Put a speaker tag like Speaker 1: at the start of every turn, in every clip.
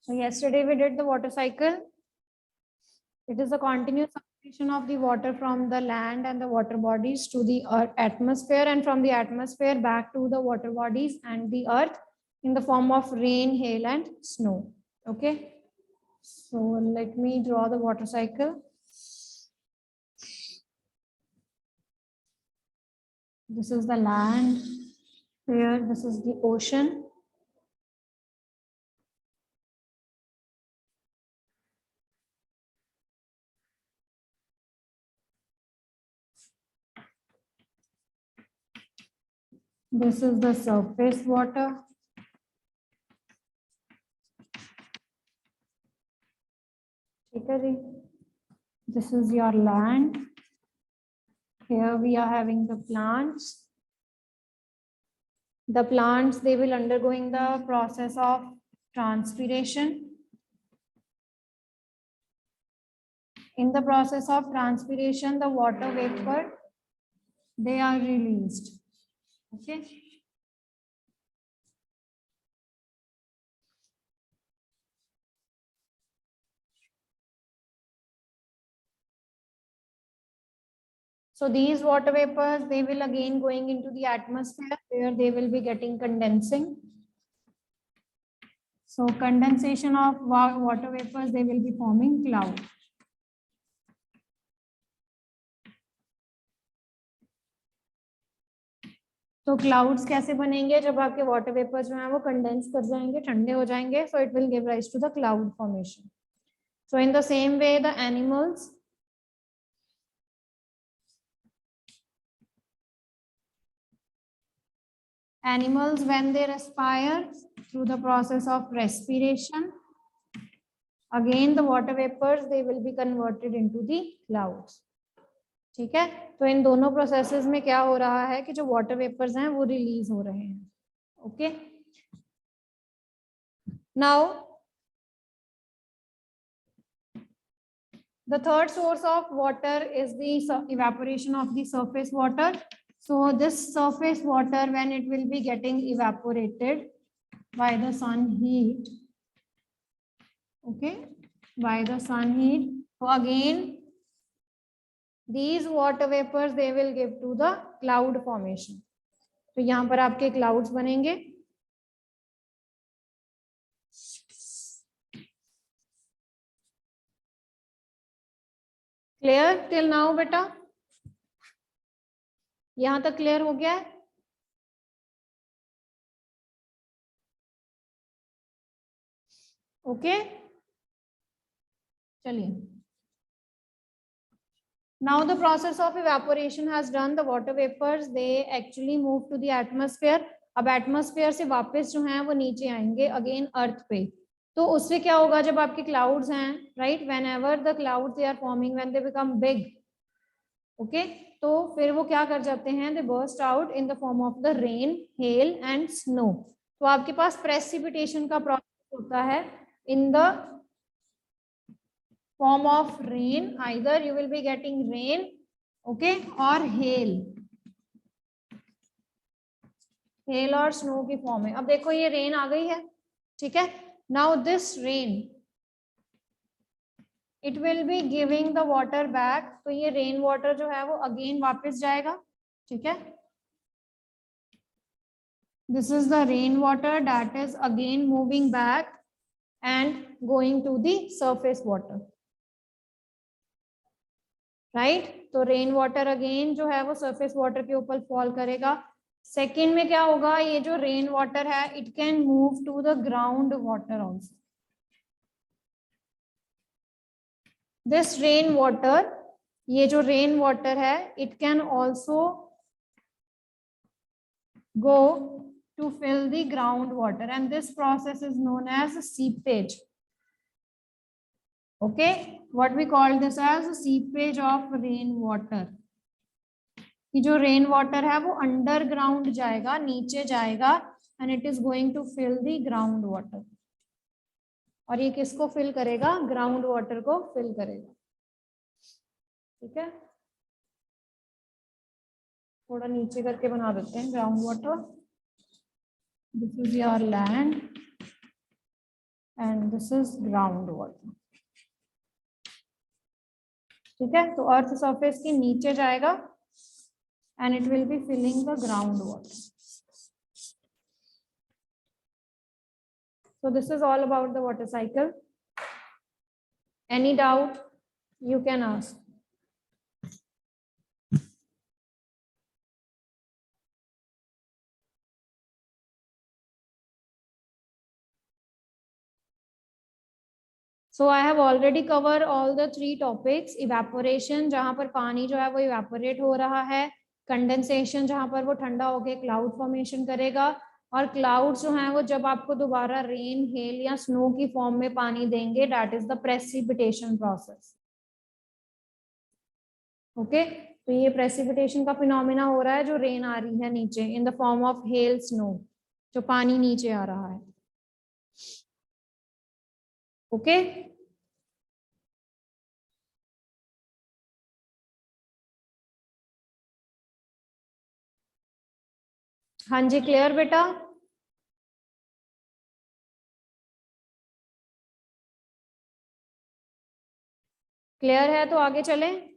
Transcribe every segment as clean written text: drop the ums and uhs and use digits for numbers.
Speaker 1: So yesterday we did the water cycle. It is a continuous circulation of the water from the land and the water bodies to the earth atmosphere, and from the atmosphere back to the water bodies and the earth in the form of rain, hail, and snow. Okay. So let me draw the water cycle. This is the land. Here, this is the ocean. This is the surface water. This is your land. Here we are having the plants. The plants, they will undergoing the process of transpiration. In the process of transpiration, the water vapor, they are released. Okay. So these water vapors, they will again going into the atmosphere where they will be getting condensing. So condensation of water vapors, they will be forming cloud. तो clouds कैसे बनेंगे जब आपके water vapour जो है वो condense कर जाएंगे, ठंडे हो जाएंगे. So it will give rise to the cloud formation. So in the same way the animals when they respire through the process of respiration, again the water vapors they will be converted into the clouds. ठीक है. तो इन दोनों processes में क्या हो रहा है कि जो वाटर वेपर्स हैं वो रिलीज हो रहे हैं. Okay. Now the third source of water is the evaporation of the surface water. So this surface water, when it will be getting evaporated by the sun heat, okay, by the sun heat, so again these water vapors they will give to the cloud formation. तो यहाँ पर आपके clouds बनेंगे. Clear till now बेटा? यहां तक clear हो गया है? ओके. चलिए. Now the process of evaporation has done. The water vapors they actually move to the atmosphere. अब atmosphere से वापस जो हैं वो नीचे आएंगे again earth पे. तो उससे क्या होगा जब आपके clouds हैं, right? Whenever the clouds they are forming, when they become big, okay? तो फिर वो क्या कर जाते हैं? They burst out in the form of the rain, hail and snow. तो आपके पास precipitation का process होता है in the form of rain. Either you will be getting rain, okay, or hail. Hail और snow की form में. अब देखो ये rain आ गई है, ठीक है. Now this rain, it will be giving the water back. तो ये rain water जो है वो again वापस जाएगा, ठीक है. This is the rain water that is again moving back and going to the surface water. Right. तो रेन वाटर अगेन जो है वो सरफेस वाटर के ऊपर फॉल करेगा. सेकेंड में क्या होगा? ये जो रेन वाटर है it can move to the ground water also. This rain water, ये जो रेन वाटर है it can also go to fill the ground water and this process is known as seepage. Okay, what we call this as seepage of rain water. कि जो rain water है वो underground जाएगा, नीचे जाएगा and it is going to fill the ground water. और ये किसको फिल करेगा? ग्राउंड वाटर को फिल करेगा. ठीक है. थोड़ा नीचे करके बना देते हैं ground water. This is your land. and this is groundwater. ठीक है, तो अर्थ सरफेस के नीचे जाएगा and it will be filling the groundwater. So this is all about the water cycle. Any doubt you can ask. So I have already covered all the three topics. Evaporation, जहाँ पर पानी जो है वो evaporate हो रहा है, condensation जहाँ पर वो ठंडा होकर क्लाउड फॉर्मेशन करेगा, और क्लाउड्स जो हैं वो जब आपको दोबारा रेन, हेल या स्नो की फॉर्म में पानी देंगे, that is the precipitation process. Okay, तो ये प्रेसिपिटेशन का फिनोमेना हो रहा है जो रेन आ रही है नीचे in the form of hell, snow, जो पानी नीचे आ रहा है. ओके हाँ जी, क्लियर बेटा? क्लियर है तो आगे चलें.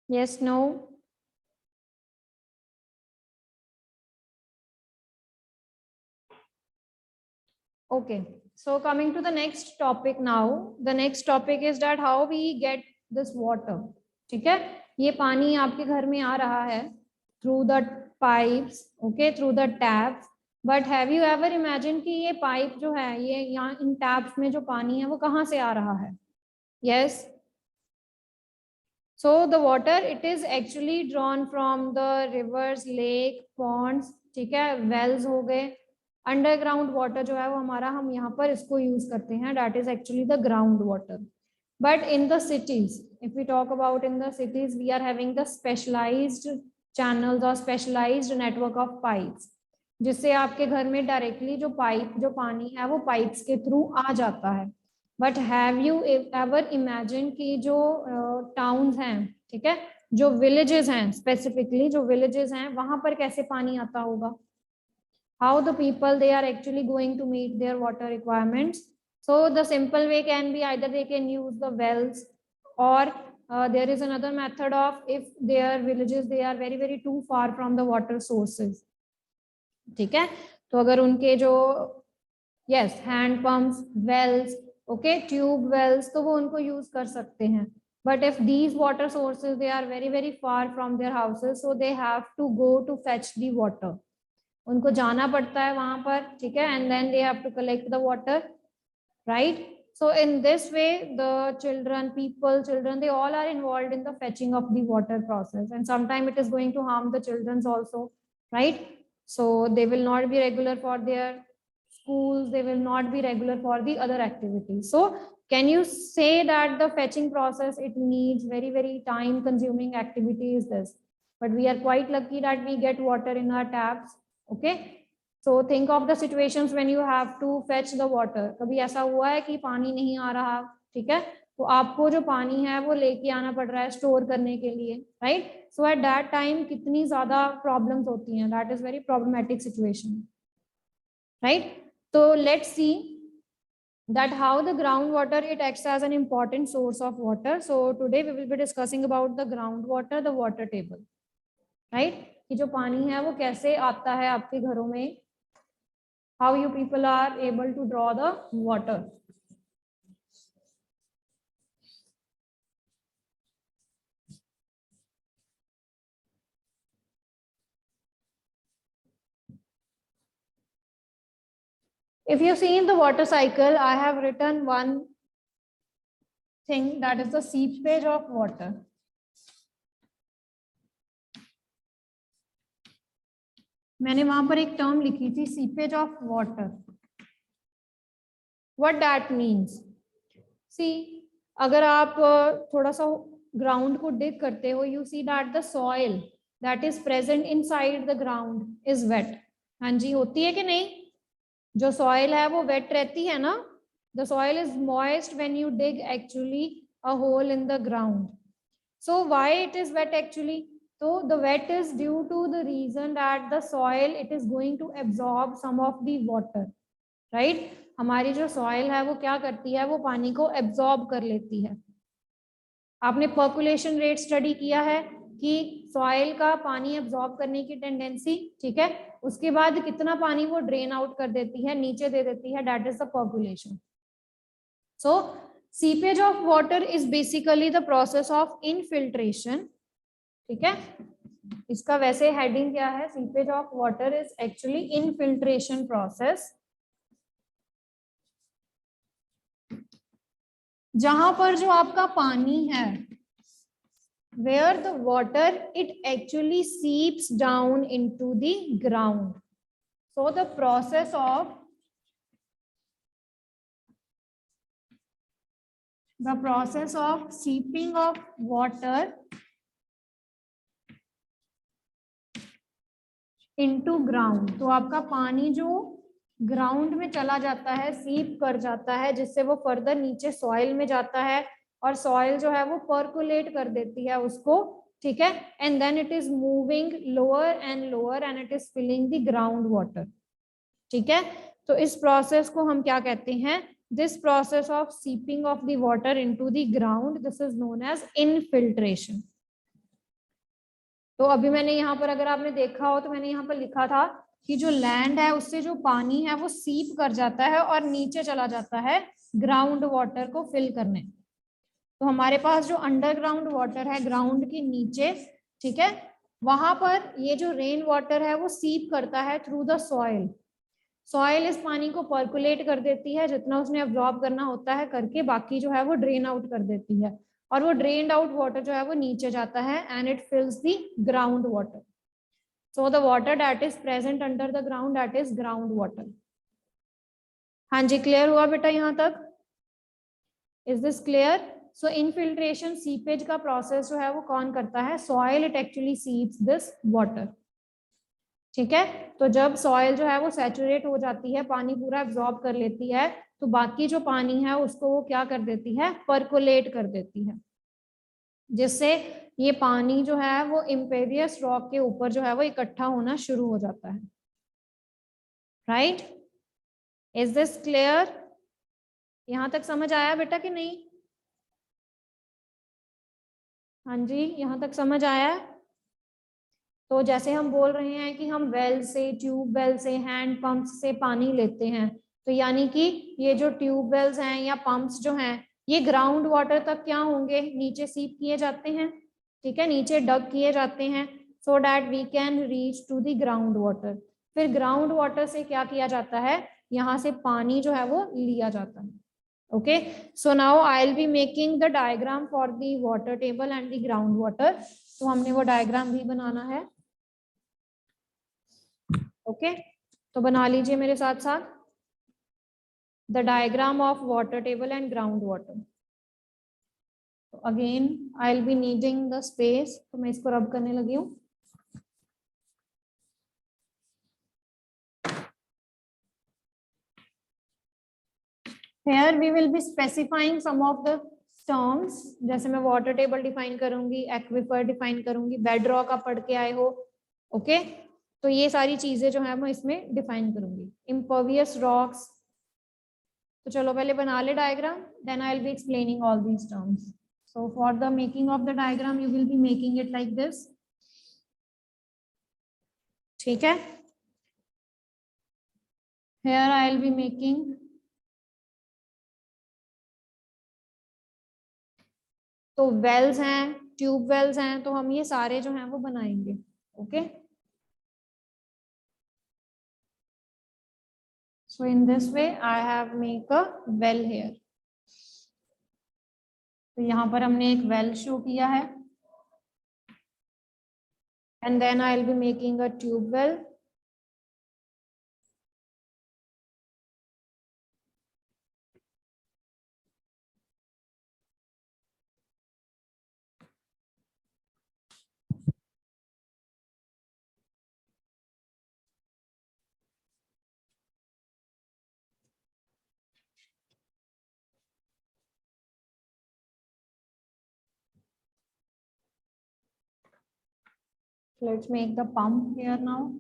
Speaker 1: Yes, no? Okay, so coming to the next topic now. The next topic is that how we get this water. ठीक है, ये पानी आपके घर में आ रहा है through the pipes, okay, through the taps. But have you ever imagined कि ये पाइप जो है, ये यहाँ इन टैप्स में जो पानी है वो कहाँ से आ रहा है? Yes. So the water, it is actually drawn from the rivers, lake, ponds, ठीक है, wells हो गए. अंडरग्राउंड वाटर जो है वो हमारा, हम यहाँ पर इसको यूज करते हैं, that is actually the ground water. But in the cities, if we talk about in the cities, we are having the specialised channels और स्पेशलाइज्ड नेटवर्क ऑफ पाइप्स, जिससे आपके घर में डायरेक्टली जो पानी है वो पाइप्स के थ्रू आ जाता है. But have you ever imagine कि जो टाउन्स हैं, ठीक है, जो विलेजेस हैं, स्पेसिफिकली जो विलेजेस हैं, वहां पर कैसे पानी आता होगा? How the people, they are actually going to meet their water requirements? So the simple way can be either they can use the wells, or there is another method of, if their villages, they are very very too far from the water sources, ठीक है, तो अगर उनके जो yes hand pumps, wells, okay, tube wells, तो वो उनको use कर सकते हैं. But if these water sources, they are very very far from their houses, so they have to go to fetch the water. उनको जाना पड़ता है वहां पर, ठीक है, and then they have to collect the water, right? So in this way, the children, they all are involved in the fetching of the water process, and sometimes it is going to harm the children also, right? So they will not be regular for their schools, they will not be regular for the other activities. So can you say that the fetching process, it needs very very time consuming activity is this? But we are quite lucky that we get water in our taps. Okay, so think of the situations when you have to fetch the water. कभी ऐसा हुआ है कि पानी नहीं आ रहा, ठीक है, तो आपको जो पानी है वो लेके आना पड़ रहा है स्टोर करने के लिए, right? So at that time कितनी ज्यादा प्रॉब्लम्स होती हैं, that is very problematic situation, right? तो let's see that how the groundwater, it acts as an important source of water. So today we will be discussing about the groundwater, the water table, right? कि जो पानी है वो कैसे आता है आपके घरों में, how you people are able to draw the water. If you see in the water cycle, I have written one thing, that is the seepage of water. मैंने वहां पर एक टर्म लिखी थी, seepage of water. What that means? See, अगर आप थोड़ा सा ग्राउंड को डिग करते हो, you see that the soil that is present inside the ground is wet. हाँ जी, होती है कि नहीं? जो सॉइल है वो वेट रहती है ना. The soil is moist when you dig actually a hole in the ground. So why it is wet actually? So the wet is due to the reason that the soil, it is going to absorb some of the water, right? हमारी जो soil है वो क्या करती है, वो पानी को absorb कर लेती है. आपने percolation rate study किया है कि soil का पानी absorb करने की tendency, ठीक है, उसके बाद कितना पानी वो drain out कर देती है, नीचे दे देती है, that is the percolation. So seepage of water is basically the process of infiltration. ठीक है, इसका वैसे हेडिंग क्या है, seepage of water is actually infiltration process, जहां पर जो आपका पानी है, where the water it actually seeps down into the ground. So the process of seeping of water into ground. तो आपका पानी जो ग्राउंड में चला जाता है, सीप कर जाता है, जिससे वो फर्दर नीचे सॉइल में जाता है और सॉइल जो है वो पर्कुलेट कर देती है उसको, ठीक है, and then it is moving lower and it is filling the ground water. ठीक है, तो इस प्रोसेस को हम क्या कहते हैं, this process of seeping of the water into the ground, this is known as infiltration. तो अभी मैंने यहाँ पर, अगर आपने देखा हो तो मैंने यहाँ पर लिखा था कि जो लैंड है उससे जो पानी है वो सीप कर जाता है और नीचे चला जाता है ग्राउंड वाटर को फिल करने. तो हमारे पास जो अंडरग्राउंड वाटर है ग्राउंड के नीचे, ठीक है, वहां पर ये जो रेन वाटर है वो सीप करता है थ्रू द सॉइल. सॉइल इस पानी को पर्कुलेट कर देती है, जितना उसने अब्जॉर्ब करना होता है करके, बाकी जो है वो ड्रेन आउट कर देती है, और वो ड्रेन्ड आउट वाटर जो है वो नीचे जाता है and it fills the ground water. So the water that is present under the ground, that is ground water. हाँ जी, क्लियर हुआ बेटा यहाँ तक? Is this clear? So infiltration, seepage का प्रोसेस जो है वो कौन करता है, soil it actually seeps this water. ठीक है, तो जब सॉइल जो है वो सैचुरेट हो जाती है, पानी पूरा एब्जॉर्ब कर लेती है, तो बाकी जो पानी है उसको वो क्या कर देती है, परकोलेट कर देती है, जिससे ये पानी जो है वो इम्पेरियस रॉक के ऊपर जो है वो इकट्ठा होना शुरू हो जाता है. Right, is this clear? यहां तक समझ आया बेटा कि नहीं? हाँ जी, यहां तक समझ आया? तो जैसे हम बोल रहे हैं कि हम वेल से, ट्यूब वेल से, हैंड पंप्स से पानी लेते हैं, तो यानी कि ये जो ट्यूब वेल्स हैं या पंप्स जो हैं, ये ग्राउंड वाटर तक क्या होंगे, नीचे सीप किए जाते हैं. ठीक है, नीचे डग किए जाते हैं, so that we can reach to the ground water. फिर ग्राउंड वाटर से क्या किया जाता है, यहाँ से पानी जो है वो लिया जाता है. Okay, so now I will be making the diagram for the water table and the ground water. तो हमने वो डायग्राम भी बनाना है. ओके, तो बना लीजिए मेरे साथ साथ the diagram of water table and ground water. तो again I will be needing the space, तो मैं इसको रब करने लगी हूँ. Here we will be specifying some of the terms. जैसे मैं वाटर टेबल डिफाइन करूंगी, एक्विफर डिफाइन करूंगी, बेड रॉक आप पढ़ के आए हो. ओके, तो ये सारी चीजें जो है मैं इसमें डिफाइन करूंगी. Impervious rocks. तो चलो पहले बना ले diagram, then I will be explaining all these terms. So for the making of the diagram you will be making it like this. ठीक है, here I will be making तो wells हैं, tube wells हैं, तो हम ये सारे जो हैं वो बनाएंगे. Okay, so in this way I have make a well here. तो यहाँ पर हमने एक वेल शो किया है, and then I will be making a tube well. Let's make the pump here now.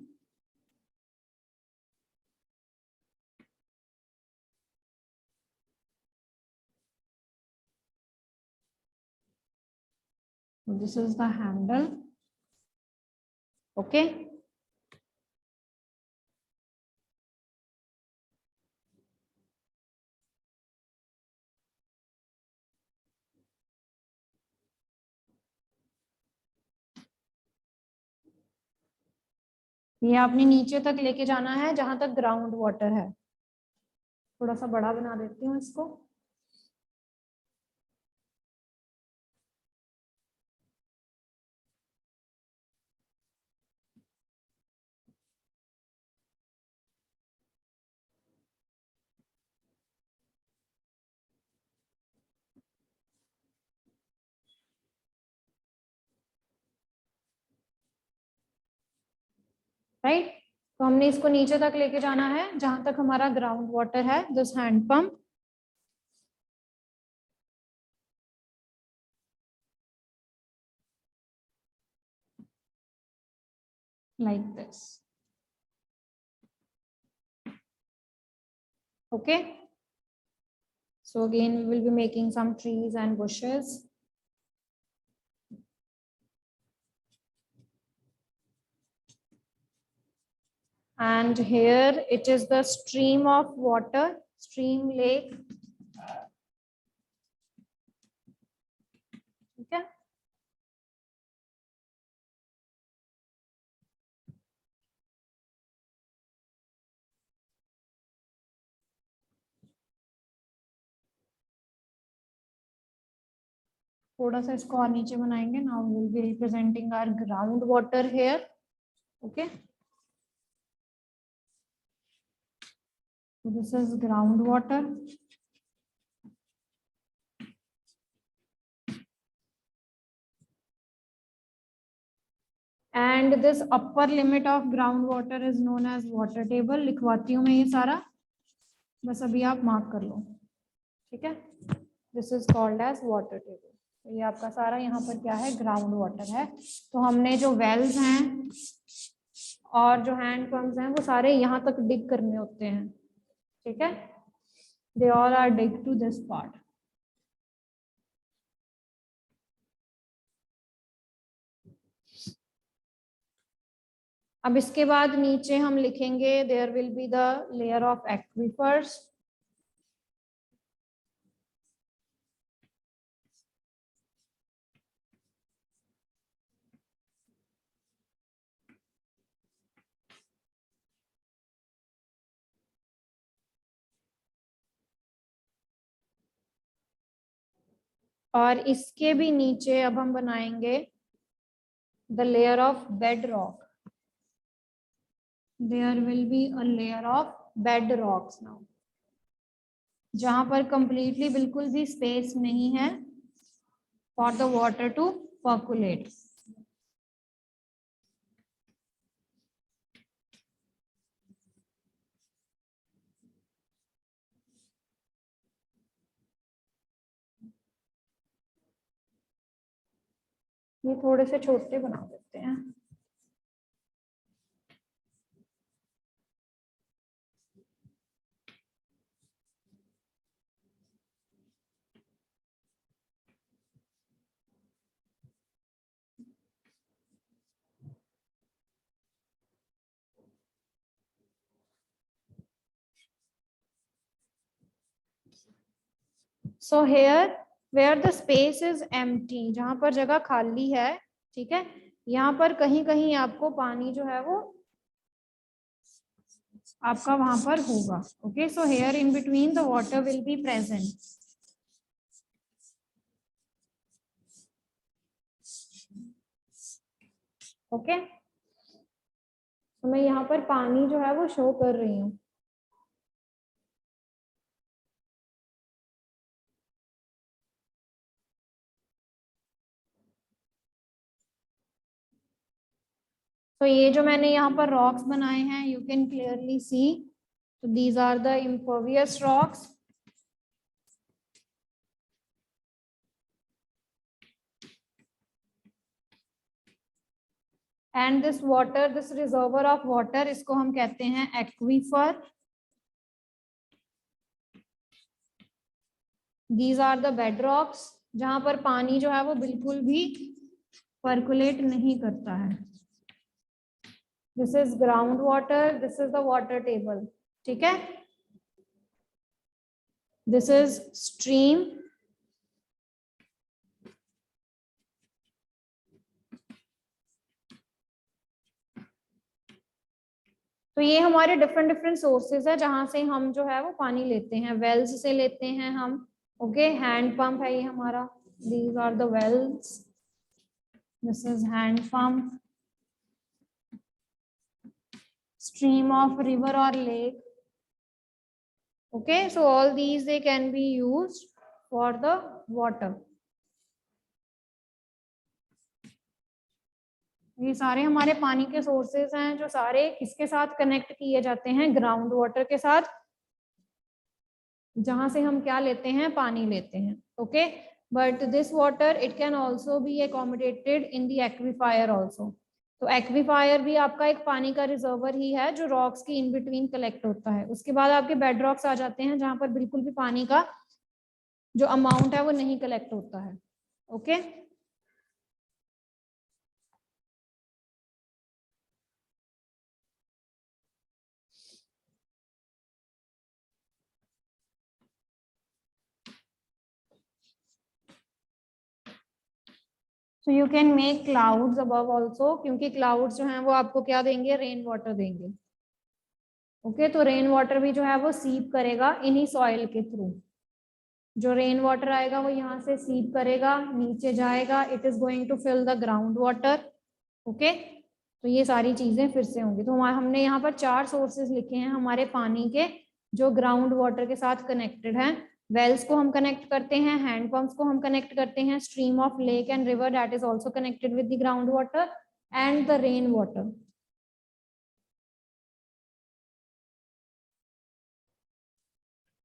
Speaker 1: This is the handle. Okay. ये आपने नीचे तक लेके जाना है जहां तक ग्राउंड वाटर है। थोड़ा सा बड़ा बना देती हूँ इसको। राइट, तो हमने इसको नीचे तक लेके जाना है जहां तक हमारा ग्राउंड वाटर है, this hand pump. Like this. Okay, so again we will be making some trees and bushes. And here it is the stream of water, stream lake. Okay. थोड़ा सा इसको और नीचे बनाएंगे। Now we will be representing our ground water here. Okay. So this is ground water. And this upper limit of groundwater is known as water table. लिखवाती हूँ मैं ये सारा, बस अभी आप मार्क कर लो, ठीक है। This is called as water table. तो ये आपका सारा यहाँ पर क्या है, ग्राउंड वाटर है। तो हमने जो वेल्स हैं और जो हैंड पंप्स हैं वो सारे यहाँ तक डिग करने होते हैं, ठीक है। They all are dig to this part. अब इसके बाद नीचे हम लिखेंगे there will be the layer of aquifers. और इसके भी नीचे अब हम बनाएंगे the layer of bedrock. There will be a layer of bedrocks now, जहां पर completely बिल्कुल भी स्पेस नहीं है for the water to percolate. ये थोड़े से छोटे बना देते हैं। So here where the space is empty, जहां पर जगह खाली है, ठीक है, यहाँ पर कहीं कहीं आपको पानी जो है वो आपका वहां पर होगा। Okay, so here in between the water will be present. Okay, तो मैं यहाँ पर पानी जो है वो शो कर रही हूँ। तो ये जो मैंने यहाँ पर रॉक्स बनाए हैं, यू कैन क्लियरली सी, तो these are the impervious rocks. And this water, this reservoir of water, इसको हम कहते हैं aquifer. These are the bedrocks, जहां पर पानी जो है वो बिल्कुल भी पर्कुलेट नहीं करता है। This is ground water, this is the water table, ठीक है। दिस इज स्ट्रीम, तो ये हमारे डिफरेंट डिफरेंट सोर्सेज है जहां से हम जो है वो पानी लेते हैं। वेल्स से लेते हैं हम, ओके। हैंड पंप है ये हमारा, these are the wells, this is hand pump. Stream of river और lake, okay, so all these they can be used for the water. ये सारे हमारे पानी के सोर्सेज हैं जो सारे किसके साथ कनेक्ट किए जाते हैं, ग्राउंड वाटर के साथ, जहां से हम क्या लेते हैं, पानी लेते हैं, okay. But this water it can also be accommodated in the aquifer also. तो एक्वीफायर भी आपका एक पानी का रिजर्वर ही है जो रॉक्स की इन बिटवीन कलेक्ट होता है। उसके बाद आपके बेड रॉक्स आ जाते हैं जहां पर बिल्कुल भी पानी का जो अमाउंट है वो नहीं कलेक्ट होता है, okay. So you can make clouds above also, क्योंकि क्लाउड्स जो हैं वो आपको क्या देंगे, रेन वाटर देंगे, ओके। तो रेन वाटर भी जो है वो सीप करेगा इन्हीं सॉइल के थ्रू। जो रेन वाटर आएगा वो यहाँ से सीप करेगा, नीचे जाएगा, it is going to fill the ground water, okay. तो ये सारी चीजें फिर से होंगी। तो हमने यहाँ पर 4 सोर्सेज लिखे हैं हमारे पानी के जो ग्राउंड वाटर के साथ कनेक्टेड हैं। वेल्स को हम कनेक्ट करते हैं, हैंड पंप्स को हम कनेक्ट करते हैं, stream of lake and river that is also connected with the ground water and the rain water.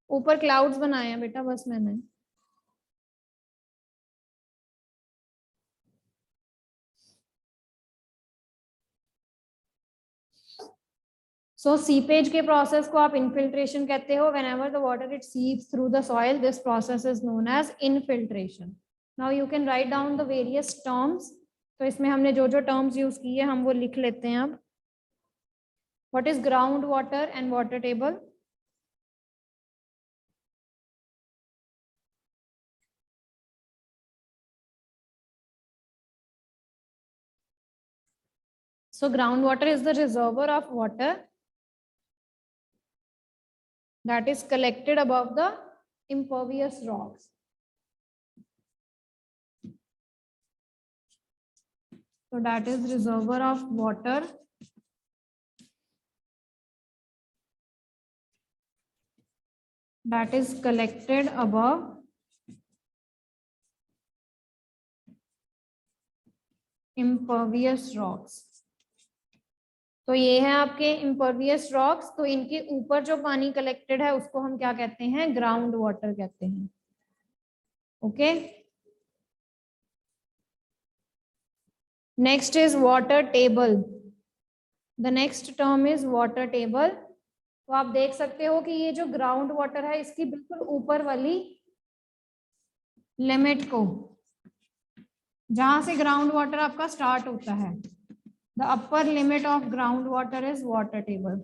Speaker 1: ऊपर क्लाउड्स बनाए हैं बेटा बस मैंने। सो सीपेज के प्रोसेस को आप इनफिल्ट्रेशन कहते हो। Whenever the water it seeps through the soil, this process is known as infiltration. Now you can write down the various terms. तो इसमें हमने जो जो टर्म्स यूज किए हम वो लिख लेते हैं अब। What is ground water and water table? So groundwater is the reservoir of water that is collected above the impervious rocks. So that is reservoir of water that is collected above impervious rocks. तो ये है आपके impervious rocks. तो इनके ऊपर जो पानी collected है उसको हम क्या कहते हैं, ग्राउंड वाटर कहते हैं, okay. Next is water table. The next term is water table. तो आप देख सकते हो कि ये जो ग्राउंड वाटर है इसकी बिल्कुल ऊपर वाली लिमिट को, जहां से ग्राउंड वाटर आपका स्टार्ट होता है, the upper limit of groundwater is water table.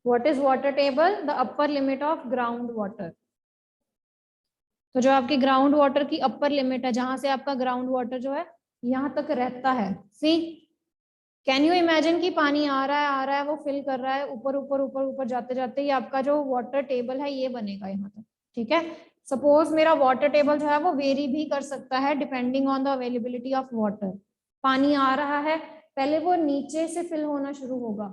Speaker 1: What is water table? The upper limit of groundwater. तो जो आपकी ग्राउंड वाटर की अपर लिमिट है, जहां से आपका ग्राउंड वाटर जो है यहां तक रहता है। सी कैन यू इमेजिन कि पानी आ रहा है वो फिल कर रहा है, ऊपर ऊपर ऊपर ऊपर जाते जाते ये आपका जो वाटर टेबल है ये बनेगा यहाँ तक, ठीक है। सपोज मेरा वाटर टेबल जो है वो वेरी भी कर सकता है depending on the availability of water. पानी आ रहा है, पहले वो नीचे से फिल होना शुरू होगा,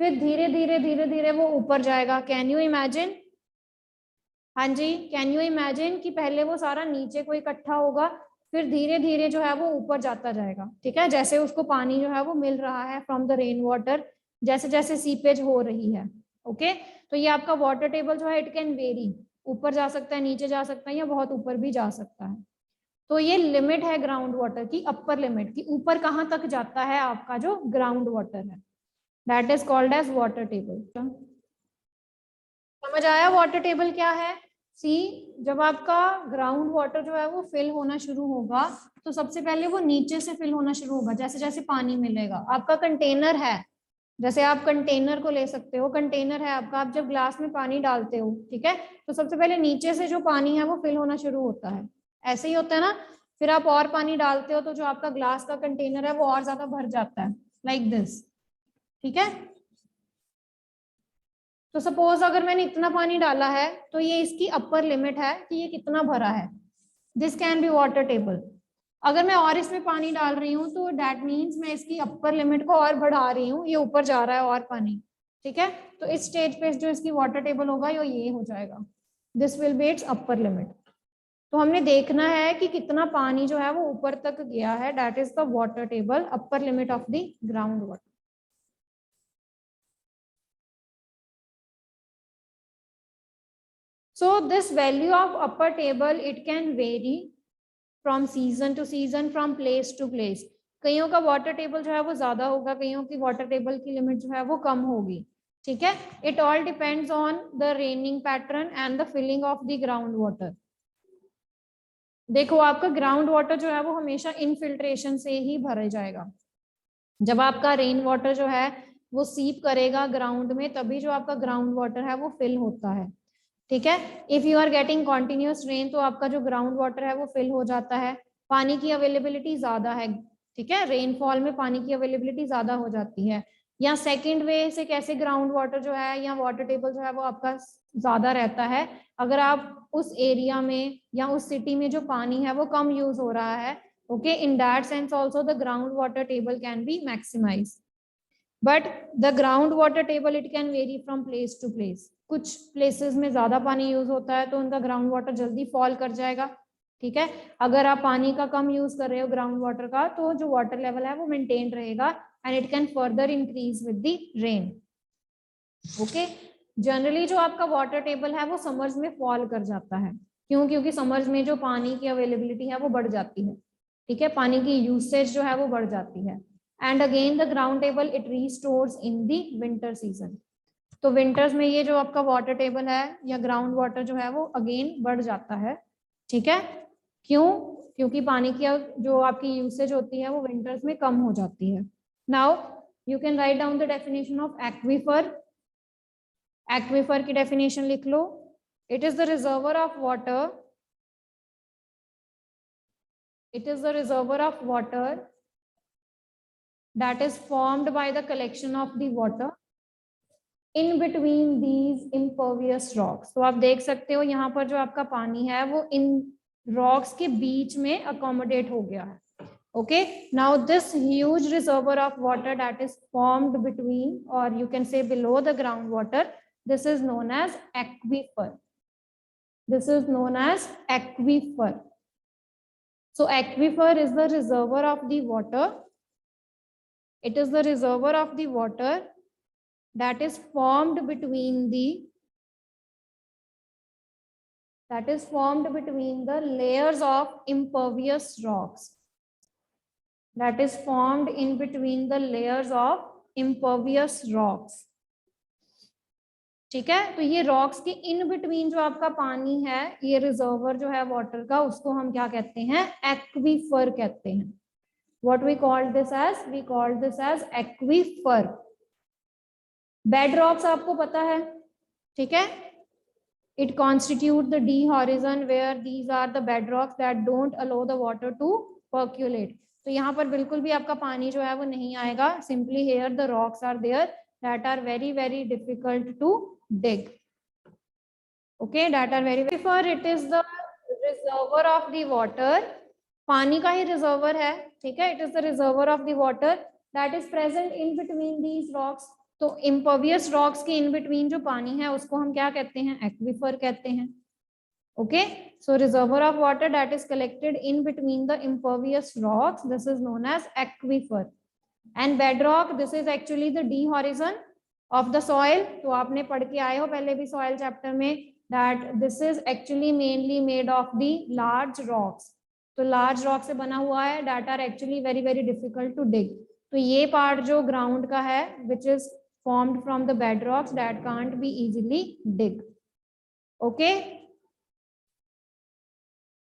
Speaker 1: फिर धीरे धीरे धीरे धीरे वो ऊपर जाएगा। Can you imagine? हाँ जी, कैन यू इमेजिन कि पहले वो सारा नीचे को इकट्ठा होगा, फिर धीरे धीरे जो है वो ऊपर जाता जाएगा, ठीक है। जैसे उसको पानी जो है वो मिल रहा है फ्रॉम द रेन वाटर, जैसे जैसे सीपेज हो रही है, ओके। तो ये आपका वाटर टेबल जो है इट कैन वेरी, ऊपर जा सकता है, नीचे जा सकता है, या बहुत ऊपर भी जा सकता है। तो ये लिमिट है ग्राउंड वाटर की, अपर लिमिट की, ऊपर कहाँ तक जाता है आपका जो ग्राउंड वाटर है, that is called as water table. समझ आया वाटर टेबल क्या है? सी, जब आपका ग्राउंड वाटर जो है वो फिल होना शुरू होगा तो सबसे पहले वो नीचे से फिल होना शुरू होगा, जैसे जैसे पानी मिलेगा। आपका कंटेनर है, जैसे आप कंटेनर को ले सकते हो, कंटेनर है आपका, आप जब ग्लास में पानी डालते हो, ठीक है, तो सबसे पहले नीचे से जो पानी है वो फिल होना शुरू होता है, ऐसे ही होता है ना। फिर आप और पानी डालते हो तो जो आपका ग्लास का कंटेनर है वो और ज्यादा भर जाता है, लाइक दिस, ठीक है। तो सपोज अगर मैंने इतना पानी डाला है तो ये इसकी अपर लिमिट है कि ये कितना भरा है, this can be water table. अगर मैं और इसमें पानी डाल रही हूँ तो दैट मीन्स मैं इसकी अपर लिमिट को और बढ़ा रही हूँ, ये ऊपर जा रहा है और पानी, ठीक है। तो इस स्टेज पे जो इसकी वाटर टेबल होगा ये हो जाएगा, this will be it's upper limit. तो हमने देखना है कि कितना पानी जो है वो ऊपर तक गया है, that is the water table, upper limit of the ground water. So this value of upper table, it can vary from season to season, from place to place. कईयों का वाटर टेबल जो है वो ज्यादा होगा, कईयों की वाटर टेबल की लिमिट जो है वो कम होगी, ठीक है। It all depends on the raining pattern and the filling of the ground water. देखो आपका ग्राउंड वाटर जो है वो हमेशा इनफिल्ट्रेशन से ही भरा जाएगा। जब आपका रेन वाटर जो है वो सीप करेगा ग्राउंड में, तभी जो आपका ग्राउंड वाटर है वो फिल होता है, ठीक है। If you are getting continuous rain तो आपका जो ग्राउंड वाटर है वो फिल हो जाता है, पानी की अवेलेबिलिटी ज्यादा है, ठीक है, रेनफॉल में पानी की अवेलेबिलिटी ज्यादा हो जाती है। या सेकंड वे से कैसे ग्राउंड वाटर जो है या वाटर टेबल जो है वो आपका ज्यादा रहता है, अगर आप उस एरिया में या उस सिटी में जो पानी है वो कम यूज हो रहा है, okay, in that sense also the ground water table can be maximise. But the ground water table it can vary from place to place. कुछ प्लेसेस में ज्यादा पानी यूज होता है तो उनका ग्राउंड वाटर जल्दी फॉल कर जाएगा, ठीक है। अगर आप पानी का कम यूज कर रहे हो ग्राउंड वाटर का, तो जो वाटर लेवल है वो मेंटेन रहेगा and it can further increase with the rain, okay. Generally जो आपका वाटर टेबल है वो समर्स में फॉल कर जाता है, क्यों? क्योंकि समर्स में जो पानी की अवेलेबिलिटी है वो बढ़ जाती है, ठीक है, पानी की यूसेज जो है वो बढ़ जाती है। And again the ground table it restores in the winter season. तो विंटर्स में ये जो आपका वाटर टेबल है या ग्राउंड वाटर जो है वो अगेन बढ़ जाता है, ठीक है। क्यों? क्योंकि पानी की जो आपकी यूसेज होती है वो विंटर्स में कम हो जाती है। Now you can write down the definition of aquifer. Aquifer की डेफिनेशन लिख लो, it is the reservoir of water, it is the reservoir of water that is formed by the collection of the water in between these impervious rocks। तो आप देख सकते हो यहाँ पर जो आपका पानी है वो इन रॉक्स के बीच में अकोमोडेट हो गया है, okay। Now this huge reservoir of water that is formed between, or you can say below the groundwater, this is known as aquifer, this is known as aquifer। So aquifer is the reservoir of the water, it is the reservoir of the water that is formed between the layers of impervious rocks, that is formed in between the layers of impervious rocks, ठीक है। तो ये rocks के in between जो आपका पानी है, ये रिजर्वर जो है वाटर का, उसको हम क्या कहते हैं? एक्वीफर कहते हैं। What we call this as? We call this as aquifer। Bed rocks आपको पता है, ठीक है, it constitute the D horizon where these are the bedrocks that don't allow the water to percolate। तो यहाँ पर बिल्कुल भी आपका पानी जो है वो नहीं आएगा, simply here the rocks are there that are very very difficult to dig, okay, that are very for it is the reservoir of the water, पानी का ही रिजर्वर है, ठीक है, it is the reservoir of the water that is present in between these rocks। तो impervious rocks के in between जो पानी है उसको हम क्या कहते हैं? एक्वीफर कहते हैं, okay। So reservoir of water that is collected in between the impervious rocks, this is known as aquifer। And bedrock, this is actually the D horizon of the soil। तो आपने पढ़ के आए हो पहले भी soil chapter में that this is actually mainly made of the large rocks, तो लार्ज रॉक से बना हुआ है, that are actually very very difficult to dig. तो ये पार्ट जो ग्राउंड का है which is formed from the bed rocks that can't be easily dig. Okay,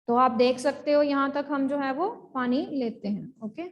Speaker 1: तो आप देख सकते हो यहाँ तक हम जो है वो पानी लेते हैं। ओके